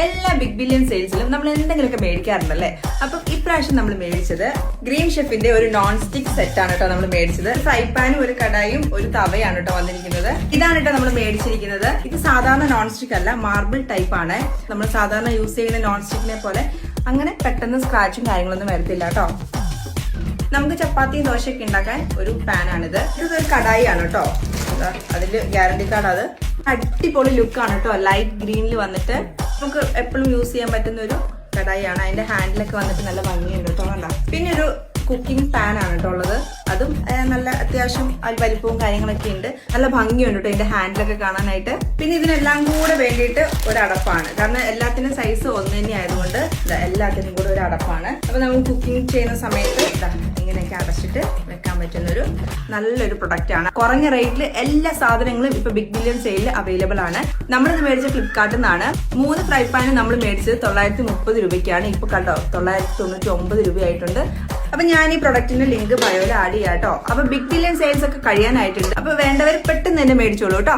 എല്ലാ big billion സെയിൽസിലും നമ്മൾ എന്തെങ്കിലുമൊക്കെ മേടിക്കാറുണ്ടല്ലേ. അപ്പം ഇപ്രാവശ്യം നമ്മൾ മേടിച്ചത് ഗ്രീൻ ഷെഫിന്റെ ഒരു നോൺ സ്റ്റിക് സെറ്റ് ആണ് കേട്ടോ നമ്മൾ മേടിച്ചത്. ഫ്രൈ പാനും ഒരു കടായും ഒരു തവയാണ് കേട്ടോ വന്നിരിക്കുന്നത്. ഇതാണ് കേട്ടോ നമ്മൾ മേടിച്ചിരിക്കുന്നത്. ഇത് സാധാരണ നോൺ സ്റ്റിക് അല്ല, മാർബിൾ ടൈപ്പ് ആണ്. നമ്മൾ സാധാരണ യൂസ് ചെയ്യുന്ന നോൺ സ്റ്റിക്കിനെ പോലെ അങ്ങനെ പെട്ടെന്ന് സ്ക്രാച്ചും കാര്യങ്ങളൊന്നും വരത്തില്ല കേട്ടോ. നമുക്ക് ചപ്പാത്തി ദോശയൊക്കെ ഉണ്ടാക്കാൻ ഒരു പാനാണിത്. ഇതൊരു കടായി ആണ് കേട്ടോ. അതില് ഗ്യാരണ്ടി കാർഡ്. അത് അടിപൊളി ലുക്കാണ് കേട്ടോ. ലൈറ്റ് ഗ്രീനിൽ വന്നിട്ട് നമുക്ക് എപ്പോഴും യൂസ് ചെയ്യാൻ പറ്റുന്ന ഒരു കടായിയാണ്. അതിന്റെ ഹാൻഡിലൊക്കെ വന്നിട്ട് നല്ല ഭംഗിയുണ്ട് കേട്ടോ. കണ്ടോ. പിന്നെ ഒരു കുക്കിംഗ് പാൻ ആണ് കേട്ടോ ഉള്ളത്. അതും നല്ല അത്യാവശ്യം വലിപ്പവും കാര്യങ്ങളൊക്കെ ഉണ്ട്. നല്ല ഭംഗിയുണ്ട് കേട്ടോ ഇതിന്റെ ഹാൻഡിലൊക്കെ കാണാനായിട്ട്. പിന്നെ ഇതിനെല്ലാം കൂടെ വേണ്ടിയിട്ട് ഒരു അടപ്പാണ്. കാരണം എല്ലാത്തിനും സൈസ് ഒന്ന് തന്നെ ആയതുകൊണ്ട് എല്ലാത്തിനും കൂടെ ഒരു അടപ്പാണ്. അപ്പൊ നമ്മൾ കുക്കിംഗ് ചെയ്യുന്ന സമയത്ത് ഇങ്ങനെയൊക്കെ അടച്ചിട്ട് വെക്കാൻ പറ്റുന്ന നല്ലൊരു പ്രൊഡക്റ്റ് ആണ്. കുറഞ്ഞ റേറ്റിൽ എല്ലാ സാധനങ്ങളും ഇപ്പൊ ബിഗ് ബില്യൺ സെയിലിൽ അവൈലബിൾ ആണ്. നമ്മളിത് മേടിച്ച ഫ്ലിപ്കാർട്ടിൽ നിന്നാണ്. 3 ഫ്രൈ പാന് നമ്മൾ മേടിച്ചത് 930 രൂപയ്ക്കാണ്. ഇപ്പൊ കണ്ടോ 999 രൂപയായിട്ടുണ്ട്. അപ്പൊ ഞാൻ ഈ പ്രൊഡക്റ്റിന്റെ ലിങ്ക് ബയോയിൽ ആഡ് ചെയ്യാം കേട്ടോ. അപ്പൊ ബിഗ് ബില്യൺ സെയിൽസ് ഒക്കെ കഴിയാനായിട്ടുണ്ട്. അപ്പൊ വേണ്ടവർ പെട്ടെന്ന് തന്നെ മേടിച്ചോളൂ കേട്ടോ.